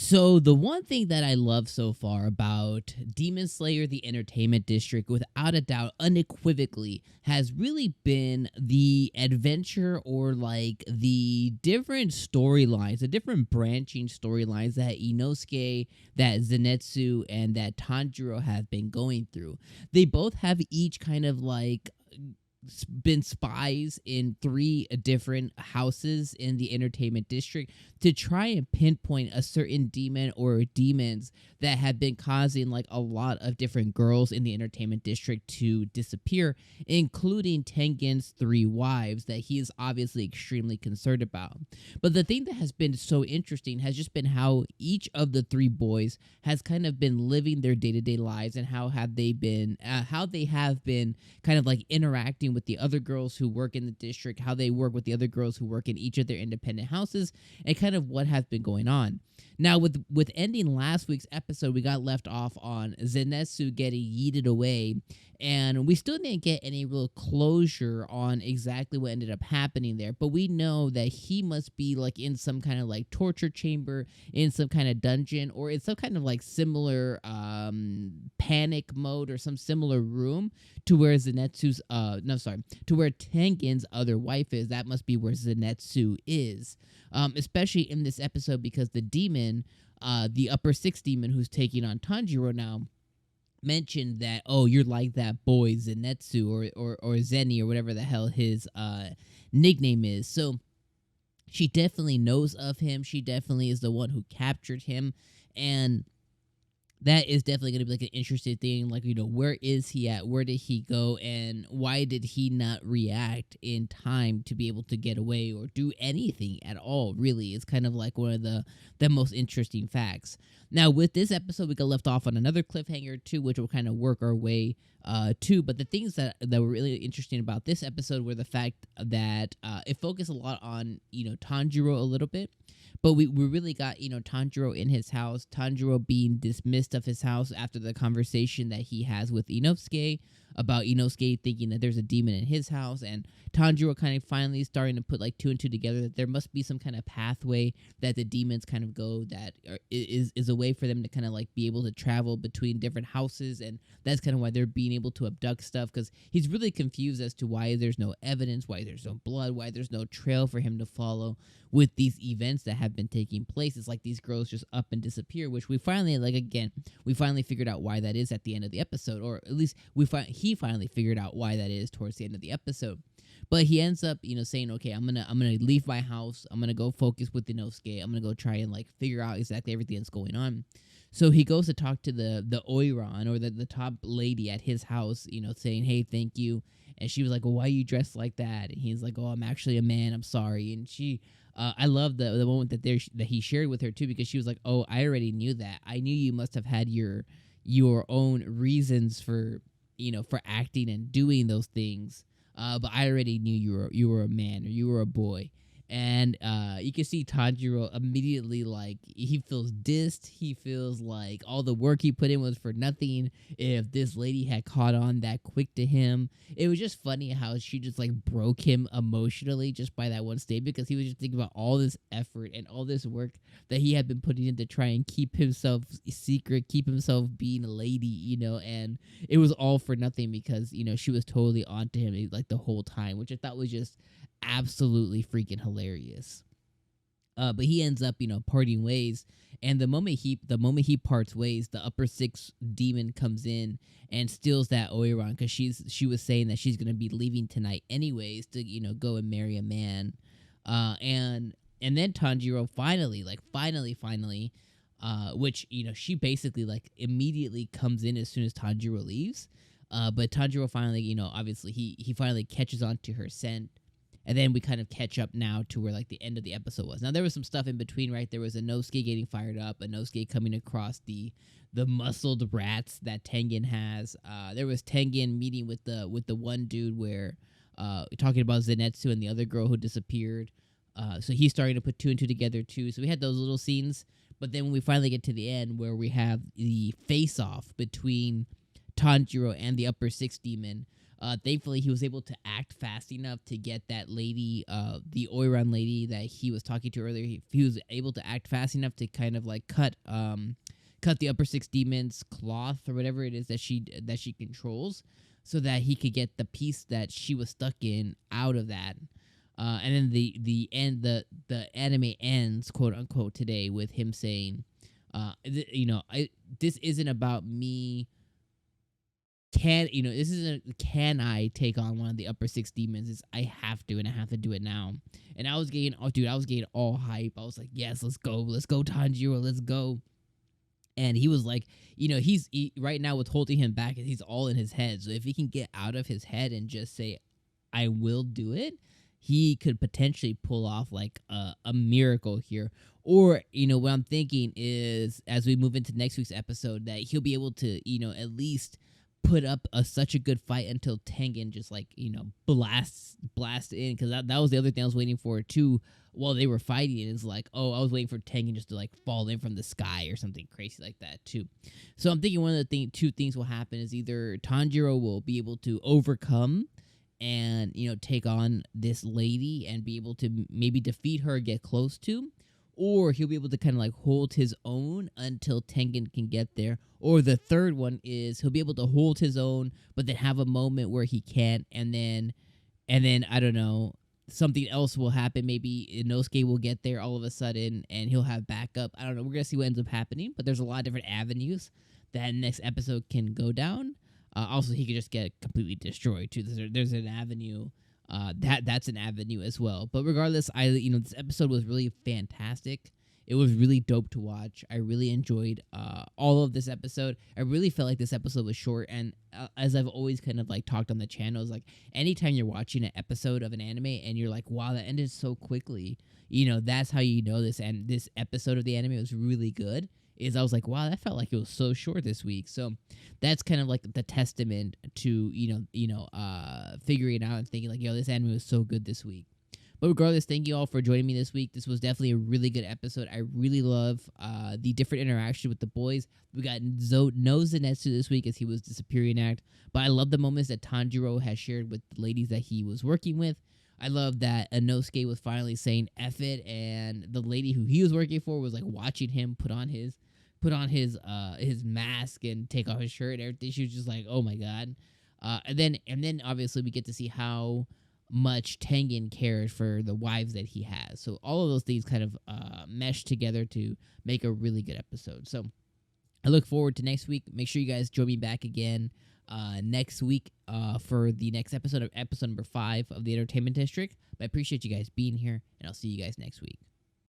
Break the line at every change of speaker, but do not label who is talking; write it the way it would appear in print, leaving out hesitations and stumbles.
So the one thing that I love so far about Demon Slayer the Entertainment District, without a doubt, unequivocally, has really been the adventure, or like the different storylines, the different branching storylines that Inosuke, that Zenitsu, and that Tanjiro have been going through. They both have each kind of like been spies in three different houses in the entertainment district to try and pinpoint a certain demon or demons that have been causing like a lot of different girls in the entertainment district to disappear, including Tengen's three wives that he is obviously extremely concerned about. But the thing that has been so interesting has just been how each of the three boys has kind of been living their day-to-day lives, and how they have been kind of like interacting with the other girls who work in the district, how they work with the other girls who work in each of their independent houses, and kind of what has been going on. Now, with ending last week's episode, we got left off on Zenitsu getting yeeted away, and we still didn't get any real closure on exactly what ended up happening there. But we know that he must be like in some kind of like torture chamber, in some kind of dungeon, or in some kind of like similar panic mode, or some similar room to where Zenitsu's to where Tengen's other wife is. That must be where Zenitsu is. Especially in this episode, because the demon, the upper six demon who's taking on Tanjiro now, mentioned that, oh, you're like that boy Zenitsu, or Zeni, or whatever the hell his nickname is. So she definitely knows of him. She definitely is the one who captured him, and that is definitely going to be like an interesting thing. Like, where is he at? Where did he go? And why did he not react in time to be able to get away or do anything at all, really? It's kind of like one of the most interesting facts. Now, with this episode, we got left off on another cliffhanger, too, which will kind of work our way to. But the things that were really interesting about this episode were the fact that it focused a lot on, Tanjiro a little bit. But we really got, Tanjiro in his house, Tanjiro being dismissed of his house after the conversation that he has with Inosuke about Inosuke thinking that there's a demon in his house, and Tanjiro kind of finally starting to put like two and two together, that there must be some kind of pathway that the demons kind of go, that is a way for them to kind of like be able to travel between different houses, and that's kind of why they're being able to abduct stuff, because he's really confused as to why there's no evidence, why there's no blood, why there's no trail for him to follow with these events that have been taking place. It's like these girls just up and disappear, which we finally, we finally figured out why that is at the end of the episode, or at least he finally figured out why that is towards the end of the episode. But he ends up, saying, okay, I'm gonna leave my house. I'm gonna go focus with Inosuke. I'm gonna go try and like figure out exactly everything that's going on. So he goes to talk to the Oiran, or the top lady at his house, saying, hey, thank you. And she was like, well, why are you dressed like that? And he's like, oh, I'm actually a man. I'm sorry. And she, I love the moment that he shared with her too, because she was like, oh, I already knew that. I knew you must have had your own reasons for, for acting and doing those things. But I already knew you were a man, or you were a boy. And you can see Tanjiro immediately, like, he feels dissed. He feels like all the work he put in was for nothing. If this lady had caught on that quick to him, it was just funny how she just like broke him emotionally just by that one statement, because he was just thinking about all this effort and all this work that he had been putting in to try and keep himself secret, keep himself being a lady, and it was all for nothing, because she was totally onto him like the whole time, which I thought was just absolutely freaking hilarious. But he ends up, parting ways, and the moment he parts ways, the upper six demon comes in and steals that Oiran, because she was saying that she's gonna be leaving tonight anyways to go and marry a man, and then Tanjiro finally, which she basically like immediately comes in as soon as Tanjiro leaves, but Tanjiro finally, obviously he finally catches on to her scent. And then we kind of catch up now to where like the end of the episode was. Now there was some stuff in between, right? There was a Inosuke getting fired up, a Inosuke coming across the muscled rats that Tengen has. There was Tengen meeting with the one dude where talking about Zenitsu and the other girl who disappeared. So he's starting to put two and two together too. So we had those little scenes, but then when we finally get to the end where we have the face off between Tanjiro and the upper six demon, Thankfully, he was able to act fast enough to get that lady, the Oiran lady that he was talking to earlier. He was able to act fast enough to kind of like cut the upper six demons cloth or whatever it is that she controls, so that he could get the piece that she was stuck in out of that. And then the anime ends, quote unquote, today with him saying, this isn't about me. This isn't can I take on one of the upper six demons? It's I have to, and I have to do it now. And I was getting, I was getting all hype. I was like, yes, let's go, Tanjiro, let's go. And he was like, right now what's holding him back is he's all in his head. So if he can get out of his head and just say, I will do it, he could potentially pull off like a miracle here. Or, what I'm thinking is as we move into next week's episode, that he'll be able to, at least put up such a good fight until Tengen just like, blast in. Because that was the other thing I was waiting for too while they were fighting. Is like, I was waiting for Tengen just to like fall in from the sky or something crazy like that too. So I'm thinking one of the two things will happen is either Tanjiro will be able to overcome and take on this lady and be able to maybe defeat her, get close to, or he'll be able to kind of like hold his own until Tengen can get there. Or the third one is he'll be able to hold his own, but then have a moment where he can't, and then I don't know, something else will happen. Maybe Inosuke will get there all of a sudden, and he'll have backup. I don't know. We're gonna see what ends up happening, but there's a lot of different avenues that next episode can go down. Also, he could just get completely destroyed too. There's an avenue. That's an avenue as well. But regardless, this episode was really fantastic. It was really dope to watch. I really enjoyed all of this episode. I really felt like this episode was short, and as I've always kind of like talked on the channel, is like anytime you're watching an episode of an anime and you're like, wow, that ended so quickly, that's how you know this episode of the anime was really good. Is I was like, wow, that felt like it was so short this week. So that's kind of like the testament to figuring it out and thinking like, this anime was so good this week. But regardless, thank you all for joining me this week. This was definitely a really good episode. I really love the different interaction with the boys. We got no Zenetsu this week as he was disappearing act, but I love the moments that Tanjiro has shared with the ladies that he was working with. I love that Inosuke was finally saying F it, and the lady who he was working for was like watching him put on his mask and take off his shirt and everything. She was just like, oh my god. And then obviously we get to see how much Tengen cares for the wives that he has. So all of those things kind of mesh together to make a really good episode. So I look forward to next week. Make sure you guys join me back again next week for the next episode number 5 of the Entertainment District. But I appreciate you guys being here, and I'll see you guys next week.